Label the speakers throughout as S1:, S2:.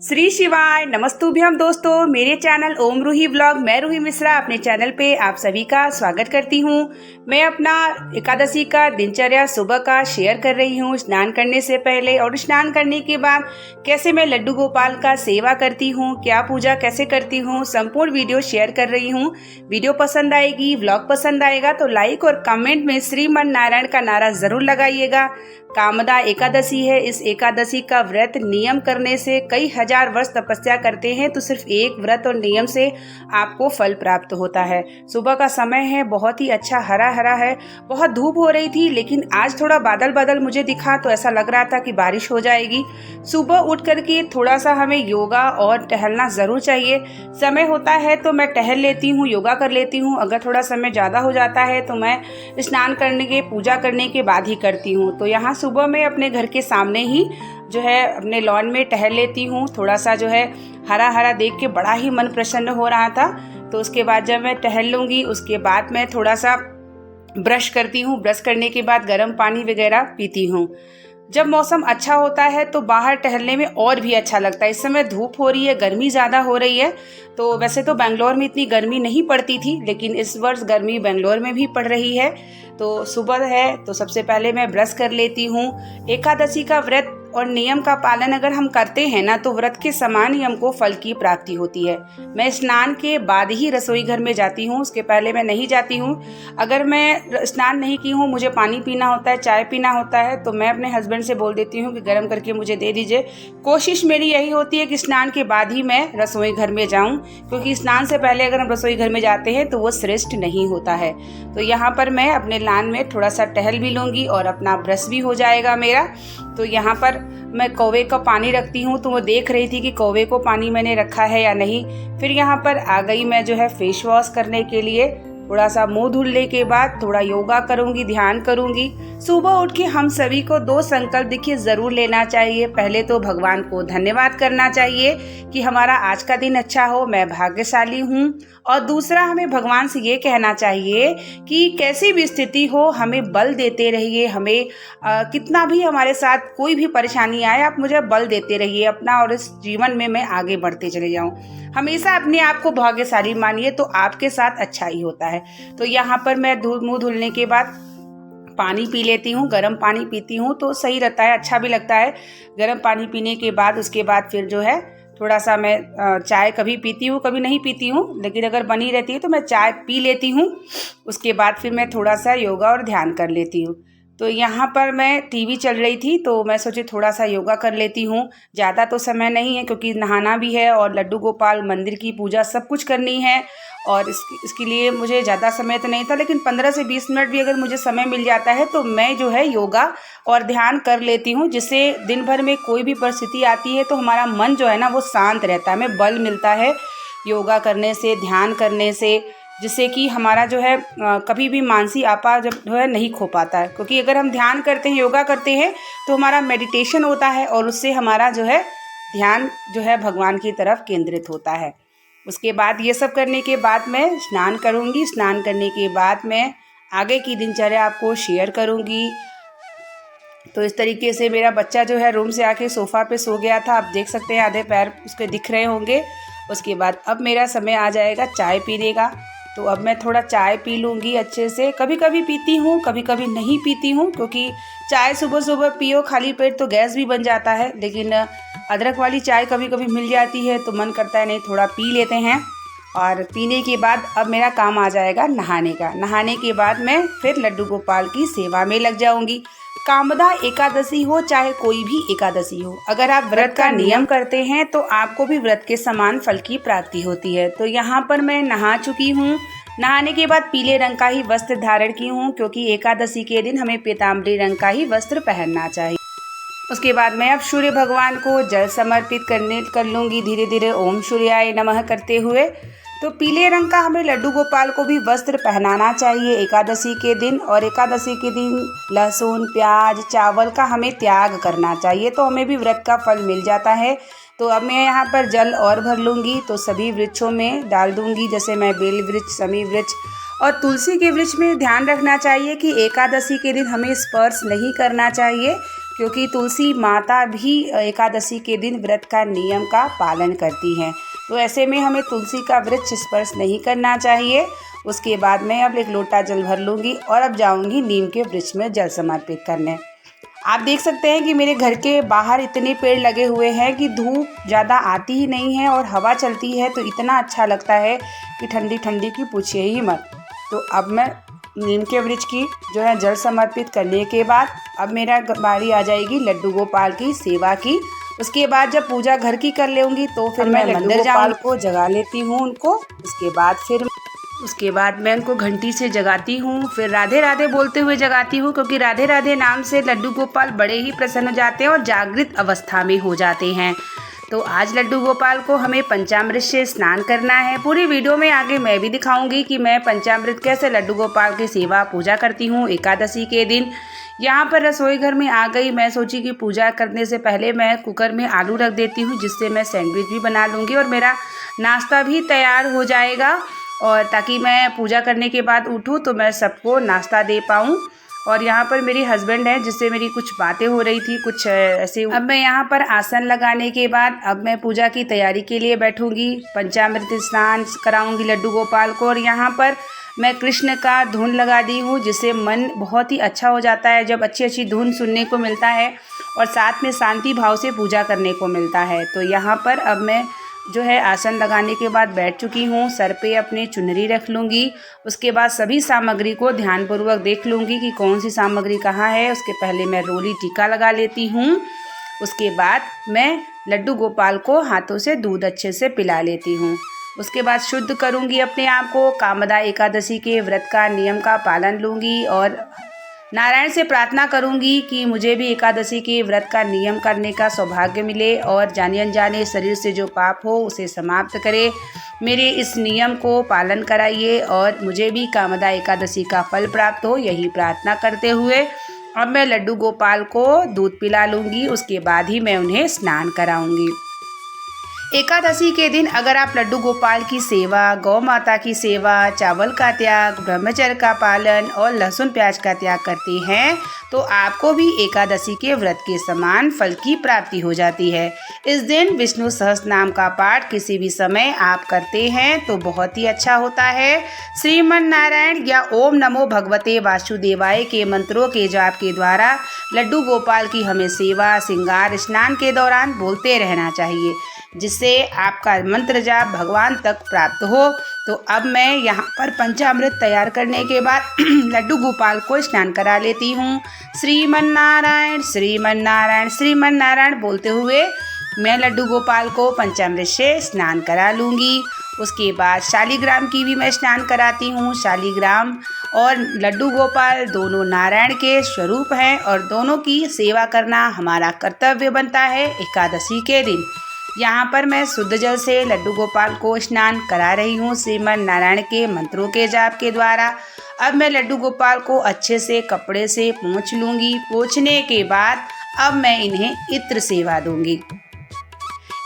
S1: श्री शिवाय नमस्तुभ्यम दोस्तों, मेरे चैनल ओम रूही व्लॉग, मैं रूही मिश्रा अपने चैनल पे आप सभी का स्वागत करती हूँ। मैं अपना एकादशी का दिनचर्या सुबह का शेयर कर रही हूँ, स्नान करने से पहले और स्नान करने के बाद कैसे मैं लड्डू गोपाल का सेवा करती हूँ, क्या पूजा कैसे करती हूँ, संपूर्ण वीडियो शेयर कर रही हूँ। वीडियो पसंद आएगी, व्लॉग पसंद आएगा तो लाइक और कमेंट में श्रीमन नारायण का नारा जरूर लगाइएगा। कामदा एकादशी है। इस एकादशी का व्रत नियम करने से कई हजार वर्ष तपस्या करते हैं तो सिर्फ एक व्रत और नियम से आपको फल प्राप्त होता है। सुबह का समय है, बहुत ही अच्छा हरा हरा है। बहुत धूप हो रही थी लेकिन आज थोड़ा बादल बादल मुझे दिखा तो ऐसा लग रहा था कि बारिश हो जाएगी। सुबह उठ करके थोड़ा सा हमें योगा और टहलना जरूर चाहिए। समय होता है तो मैं टहल लेती हूँ, योगा कर लेती हूँ। अगर थोड़ा समय ज़्यादा हो जाता है तो मैं स्नान करने के पूजा करने के बाद ही करती हूँ। तो यहाँ सुबह में अपने घर के सामने ही जो है अपने लॉन में टहल लेती हूँ। थोड़ा सा जो है हरा हरा देख के बड़ा ही मन प्रसन्न हो रहा था। तो उसके बाद जब मैं टहल लूँगी उसके बाद मैं थोड़ा सा ब्रश करती हूँ। ब्रश करने के बाद गर्म पानी वगैरह पीती हूँ। जब मौसम अच्छा होता है तो बाहर टहलने में और भी अच्छा लगता है। इस समय धूप हो रही है, गर्मी ज़्यादा हो रही है। तो वैसे तो बेंगलोर में इतनी गर्मी नहीं पड़ती थी लेकिन इस वर्ष गर्मी बेंगलोर में भी पड़ रही है। तो सुबह है तो सबसे पहले मैं ब्रश कर लेती हूँ। एकादशी का व्रत और नियम का पालन अगर हम करते हैं ना तो व्रत के समान ही हमको फल की प्राप्ति होती है। मैं स्नान के बाद ही रसोई घर में जाती हूँ, उसके पहले मैं नहीं जाती हूँ। अगर मैं स्नान नहीं की हूँ, मुझे पानी पीना होता है, चाय पीना होता है तो मैं अपने हस्बैंड से बोल देती हूँ कि गर्म करके मुझे दे दीजिए। कोशिश मेरी यही होती है कि स्नान के बाद ही मैं रसोई घर में जाऊँ, क्योंकि स्नान से पहले अगर हम रसोई घर में जाते हैं तो वो श्रेष्ठ नहीं होता है। तो यहाँ पर मैं अपने लान में थोड़ा सा टहल भी लूँगी और अपना ब्रश भी हो जाएगा मेरा। तो यहाँ पर मैं कौवे का पानी रखती हूँ तो वो देख रही थी कि कौवे को पानी मैंने रखा है या नहीं। फिर यहाँ पर आ गई मैं जो है फेस वॉश करने के लिए। थोड़ा सा मुंह धुलने के बाद थोड़ा योगा करूँगी, ध्यान करूँगी। सुबह उठ के हम सभी को 2 संकल्प देखिए ज़रूर लेना चाहिए। पहले तो भगवान को धन्यवाद करना चाहिए कि हमारा आज का दिन अच्छा हो, मैं भाग्यशाली हूँ। और दूसरा हमें भगवान से ये कहना चाहिए कि कैसी भी स्थिति हो हमें बल देते रहिए। हमें कितना भी हमारे साथ कोई भी परेशानी आए आप मुझे बल देते रहिए अपना, और इस जीवन में मैं आगे बढ़ते चले जाऊँ। हमेशा अपने आप को भाग्यशाली मानिए तो आपके साथ अच्छा ही होता है। तो यहाँ पर मैं मुंह धुलने के बाद पानी पी लेती हूँ। गर्म पानी पीती हूँ तो सही रहता है, अच्छा भी लगता है। गर्म पानी पीने के बाद उसके बाद फिर जो है थोड़ा सा मैं चाय कभी पीती हूँ कभी नहीं पीती हूँ, लेकिन अगर बनी रहती है तो मैं चाय पी लेती हूँ। उसके बाद फिर मैं थोड़ा सा योगा और ध्यान कर लेती हूँ। तो यहाँ पर मैं टीवी चल रही थी तो मैं सोची थोड़ा सा योगा कर लेती हूँ। ज़्यादा तो समय नहीं है क्योंकि नहाना भी है और लड्डू गोपाल मंदिर की पूजा सब कुछ करनी है। और इसके लिए मुझे ज़्यादा समय तो नहीं था, लेकिन 15 से 20 मिनट भी अगर मुझे समय मिल जाता है तो मैं जो है योगा और ध्यान कर लेती हूँ, जिससे दिन भर में कोई भी परिस्थिति आती है तो हमारा मन जो है ना वो शांत रहता है, हमें बल मिलता है योगा करने से, ध्यान करने से, जिससे कि हमारा जो है कभी भी मानसिक आपा जब जो है नहीं खो पाता है। क्योंकि अगर हम ध्यान करते हैं, योगा करते हैं तो हमारा मेडिटेशन होता है और उससे हमारा जो है ध्यान जो है भगवान की तरफ केंद्रित होता है। उसके बाद ये सब करने के बाद मैं स्नान करूँगी। स्नान करने के बाद मैं आगे की दिनचर्या आपको शेयर करूँगी। तो इस तरीके से मेरा बच्चा जो है रूम से आके सोफ़ा पे सो गया था, आप देख सकते हैं आधे पैर उसके दिख रहे होंगे। उसके बाद अब मेरा समय आ जाएगा चाय पीने का। तो अब मैं थोड़ा चाय पी लूँगी अच्छे से। कभी कभी पीती हूँ, कभी कभी नहीं पीती हूँ, क्योंकि चाय सुबह सुबह पियो खाली पेट तो गैस भी बन जाता है। लेकिन अदरक वाली चाय कभी कभी मिल जाती है तो मन करता है नहीं थोड़ा पी लेते हैं। और पीने के बाद अब मेरा काम आ जाएगा नहाने का। नहाने के बाद मैं फिर लड्डू गोपाल की सेवा में लग जाऊँगी। कामदा एकादशी हो चाहे कोई भी एकादशी हो, अगर आप व्रत का नियम करते हैं तो आपको भी व्रत के समान फल की प्राप्ति होती है। तो यहाँ पर मैं नहा चुकी हूँ। नहाने के बाद पीले रंग का ही वस्त्र धारण की हूँ, क्योंकि एकादशी के दिन हमें पीताम्बरी रंग का ही वस्त्र पहनना चाहिए। उसके बाद मैं अब सूर्य भगवान को जल समर्पित कर लूँगी धीरे धीरे ओम सूर्याय नमः करते हुए। तो पीले रंग का हमें लड्डू गोपाल को भी वस्त्र पहनाना चाहिए एकादशी के दिन। और एकादशी के दिन लहसुन, प्याज, चावल का हमें त्याग करना चाहिए तो हमें भी व्रत का फल मिल जाता है। तो अब मैं यहाँ पर जल और भर लूँगी तो सभी वृक्षों में डाल दूँगी। जैसे मैं बेल वृक्ष, समी वृक्ष और तुलसी के वृक्ष में ध्यान रखना चाहिए कि एकादशी के दिन हमें स्पर्श नहीं करना चाहिए, क्योंकि तुलसी माता भी एकादशी के दिन व्रत का नियम का पालन करती हैं। तो ऐसे में हमें तुलसी का वृक्ष स्पर्श नहीं करना चाहिए। उसके बाद मैं अब एक लोटा जल भर लूँगी और अब जाऊँगी नीम के वृक्ष में जल समर्पित करने। आप देख सकते हैं कि मेरे घर के बाहर इतने पेड़ लगे हुए हैं कि धूप ज़्यादा आती ही नहीं है और हवा चलती है तो इतना अच्छा लगता है कि ठंडी ठंडी की पूछिए ही मत। तो अब मैं नीम के वृक्ष की जो है जल समर्पित करने के बाद अब मेरा बारी आ जाएगी लड्डू गोपाल की सेवा की। उसके बाद जब पूजा घर की कर लूँगी तो फिर मैं मंदिर गोपाल को जगा लेती हूँ उनको। उसके बाद मैं उनको घंटी से जगाती हूँ, फिर राधे राधे बोलते हुए जगाती हूँ, क्योंकि राधे राधे नाम से लड्डू गोपाल बड़े ही प्रसन्न हो जाते हैं और जागृत अवस्था में हो जाते हैं। तो आज लड्डू गोपाल को हमें पंचामृत से स्नान करना है। पूरी वीडियो में आगे मैं भी दिखाऊंगी कि मैं पंचामृत कैसे लड्डू गोपाल की सेवा पूजा करती हूँ एकादशी के दिन। यहाँ पर रसोई घर में आ गई। मैं सोची कि पूजा करने से पहले मैं कुकर में आलू रख देती हूँ, जिससे मैं सैंडविच भी बना लूँगी और मेरा नाश्ता भी तैयार हो जाएगा, और ताकि मैं पूजा करने के बाद उठूँ तो मैं सबको नाश्ता दे पाऊँ। और यहाँ पर मेरी हस्बैंड है, जिससे मेरी कुछ बातें हो रही थी कुछ ऐसे। अब मैं यहाँ पर आसन लगाने के बाद अब मैं पूजा की तैयारी के लिए बैठूँगी। पंचामृत स्नान कराऊँगी लड्डू गोपाल को, और यहाँ पर मैं कृष्ण का धुन लगा दी हूँ, जिससे मन बहुत ही अच्छा हो जाता है जब अच्छी अच्छी धुन सुनने को मिलता है और साथ में शांति भाव से पूजा करने को मिलता है। तो यहाँ पर अब मैं जो है आसन लगाने के बाद बैठ चुकी हूँ। सर पे अपने चुनरी रख लूँगी। उसके बाद सभी सामग्री को ध्यानपूर्वक देख लूँगी कि कौन सी सामग्री कहाँ है। उसके पहले मैं रोली टीका लगा लेती हूँ। उसके बाद मैं लड्डू गोपाल को हाथों से दूध अच्छे से पिला लेती हूँ। उसके बाद शुद्ध करूँगी अपने आप को। कामदा एकादशी के व्रत का नियम का पालन लूँगी और नारायण से प्रार्थना करूंगी कि मुझे भी एकादशी के व्रत का नियम करने का सौभाग्य मिले और जाने अनजाने शरीर से जो पाप हो उसे समाप्त करे। मेरे इस नियम को पालन कराइए और मुझे भी कामदा एकादशी का फल प्राप्त हो, यही प्रार्थना करते हुए अब मैं लड्डू गोपाल को दूध पिला लूँगी। उसके बाद ही मैं उन्हें स्नान कराऊँगी। एकादशी के दिन अगर आप लड्डू गोपाल की सेवा, गौ माता की सेवा, चावल का त्याग, ब्रह्मचर्य का पालन और लहसुन प्याज का त्याग करते हैं तो आपको भी एकादशी के व्रत के समान फल की प्राप्ति हो जाती है। इस दिन विष्णु सहस्त्र नाम का पाठ किसी भी समय आप करते हैं तो बहुत ही अच्छा होता है। श्रीमन नारायण या ओम नमो भगवते वासुदेवाय के मंत्रों के जाप के द्वारा लड्डू गोपाल की हमें सेवा, श्रृंगार, स्नान के दौरान बोलते रहना चाहिए, जिससे आपका मंत्र जाप भगवान तक प्राप्त हो। तो अब मैं यहाँ पर पंचामृत तैयार करने के बाद लड्डू गोपाल को स्नान करा लेती हूँ। श्रीमन नारायण श्रीमन नारायण श्रीमन नारायण बोलते हुए मैं लड्डू गोपाल को पंचामृत से स्नान करा लूँगी। उसके बाद शालिग्राम की भी मैं स्नान कराती हूँ। शालिग्राम और लड्डू गोपाल दोनों नारायण के स्वरूप हैं और दोनों की सेवा करना हमारा कर्तव्य बनता है एकादशी के दिन। यहाँ पर मैं शुद्ध जल से लड्डू गोपाल को स्नान करा रही हूँ श्रीमन नारायण के मंत्रों के जाप के द्वारा। अब मैं लड्डू गोपाल को अच्छे से कपड़े से पोंछ लूँगी। पोंछने के बाद अब मैं इन्हें इत्र सेवा दूँगी।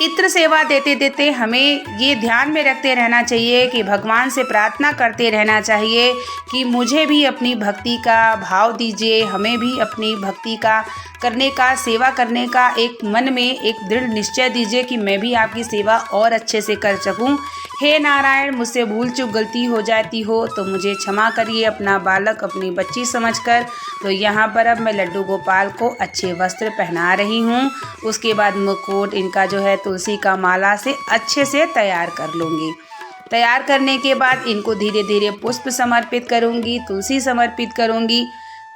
S1: इत्र सेवा देते देते हमें ये ध्यान में रखते रहना चाहिए कि भगवान से प्रार्थना करते रहना चाहिए कि मुझे भी अपनी भक्ति का भाव दीजिए, हमें भी अपनी भक्ति का करने का, सेवा करने का एक मन में एक दृढ़ निश्चय दीजिए कि मैं भी आपकी सेवा और अच्छे से कर सकूं। हे नारायण, मुझसे भूल चूक गलती हो जाती हो तो मुझे क्षमा करिए, अपना बालक अपनी बच्ची समझकर। तो यहाँ पर अब मैं लड्डू गोपाल को अच्छे वस्त्र पहना रही हूँ। उसके बाद मुकुट इनका जो है तुलसी का माला से अच्छे से तैयार कर लूँगी। तैयार करने के बाद इनको धीरे धीरे पुष्प समर्पित करूँगी, तुलसी समर्पित करूँगी।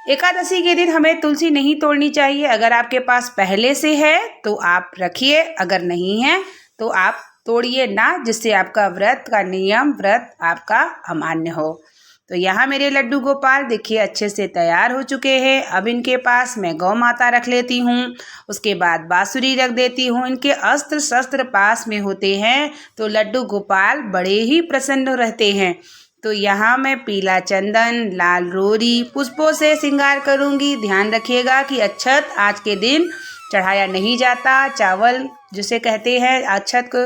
S1: एकादशी के दिन हमें तुलसी नहीं तोड़नी चाहिए। अगर आपके पास पहले से है तो आप रखिए, अगर नहीं है तो आप तोड़िए ना, जिससे आपका व्रत का नियम, व्रत आपका अमान्य हो। तो यहाँ मेरे लड्डू गोपाल देखिए अच्छे से तैयार हो चुके हैं। अब इनके पास मैं गौ माता रख लेती हूँ। उसके बाद बांसुरी रख देती हूँ। इनके अस्त्र शस्त्र पास में होते हैं तो लड्डू गोपाल बड़े ही प्रसन्न रहते हैं। तो यहाँ मैं पीला चंदन, लाल रोरी, पुष्पों से श्रृंगार करूँगी। ध्यान रखिएगा कि अक्षत आज के दिन चढ़ाया नहीं जाता। चावल जिसे कहते हैं अक्षत को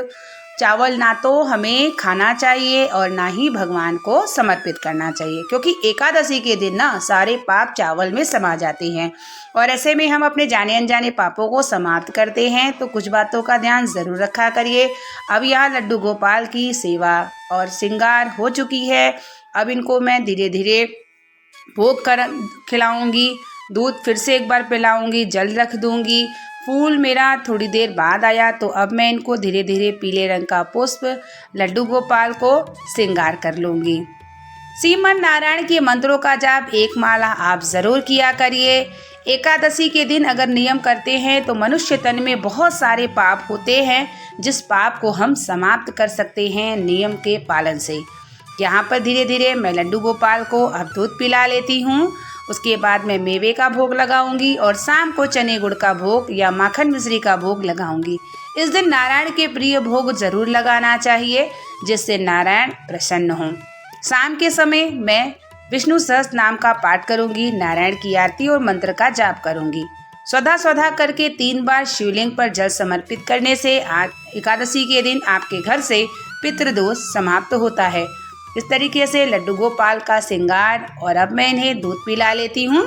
S1: चावल ना तो हमें खाना चाहिए और ना ही भगवान को समर्पित करना चाहिए, क्योंकि एकादशी के दिन ना सारे पाप चावल में समा जाते हैं और ऐसे में हम अपने जाने अनजाने पापों को समाप्त करते हैं। तो कुछ बातों का ध्यान ज़रूर रखा करिए। अब यहाँ लड्डू गोपाल की सेवा और श्रृंगार हो चुकी है। अब इनको मैं धीरे धीरे भोग कर खिलाऊंगी, दूध फिर से एक बार पिलाऊंगी, जल रख दूंगी। फूल मेरा थोड़ी देर बाद आया तो अब मैं इनको धीरे धीरे पीले रंग का पुष्प लड्डू गोपाल को श्रृंगार कर लूँगी। श्रीमन नारायण के मंत्रों का जाप एक माला आप ज़रूर किया करिए। एकादशी के दिन अगर नियम करते हैं तो मनुष्य तन में बहुत सारे पाप होते हैं, जिस पाप को हम समाप्त कर सकते हैं नियम के पालन से। यहाँ पर धीरे धीरे मैं लड्डू गोपाल को अब दूध पिला लेती हूँ। उसके बाद मैं मेवे का भोग लगाऊंगी और शाम को चने गुड़ का भोग या माखन मिश्री का भोग लगाऊंगी। इस दिन नारायण के प्रिय भोग जरूर लगाना चाहिए, जिससे नारायण प्रसन्न हों। शाम के समय मैं विष्णु सहस्त्र नाम का पाठ करूंगी, नारायण की आरती और मंत्र का जाप करूंगी। स्वधा करके 3 बार शिवलिंग पर जल समर्पित करने से आज एकादशी के दिन आपके घर से पितृदोष समाप्त होता है। इस तरीके से लड्डू गोपाल का श्रृंगार और अब मैं इन्हें दूध पिला लेती हूँ।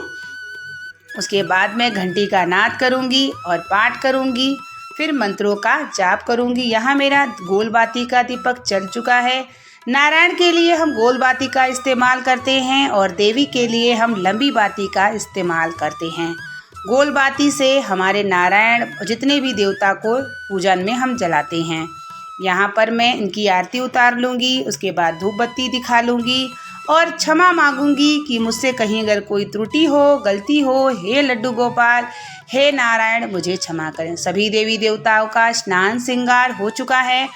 S1: उसके बाद मैं घंटी का नाद करूँगी और पाठ करूँगी, फिर मंत्रों का जाप करूँगी। यहाँ मेरा गोल बाती का दीपक चल चुका है। नारायण के लिए हम गोल बाती का इस्तेमाल करते हैं और देवी के लिए हम लंबी बाती का इस्तेमाल करते हैं। गोल बाती से हमारे नारायण जितने भी देवता को पूजन में हम जलाते हैं। यहाँ पर मैं इनकी आरती उतार लूँगी, उसके बाद धूप बत्ती दिखा लूँगी और क्षमा मांगूंगी कि मुझसे कहीं अगर कोई त्रुटि हो, गलती हो, हे लड्डू गोपाल, हे नारायण, मुझे क्षमा करें। सभी देवी देवताओं का स्नान श्रृंगार हो चुका है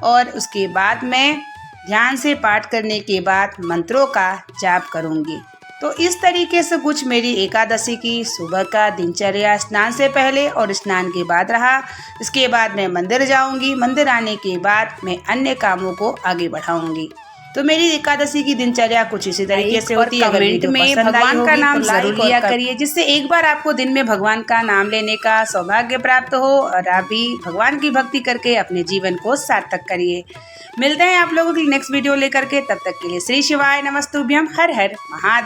S1: और उसके बाद मैं ध्यान से पाठ करने के बाद मंत्रों का जाप करूँगी। तो इस तरीके से कुछ मेरी एकादशी की सुबह का दिनचर्या स्नान से पहले और स्नान के बाद रहा। इसके बाद मैं मंदिर जाऊंगी। मंदिर आने के बाद मैं अन्य कामों को आगे बढ़ाऊंगी। तो मेरी एकादशी की दिनचर्या कुछ इसी तरीके से होती है। कमेंट में भगवान का नाम जरूर लिया करिए, जिससे एक बार आपको दिन में भगवान का नाम लेने का सौभाग्य प्राप्त हो और आप भी भगवान की भक्ति करके अपने जीवन को सार्थक करिए। मिलते हैं आप लोगों की नेक्स्ट वीडियो लेकर के, तब तक के लिए श्री शिवाय नमस्तुभ्यम। हर हर महादेव।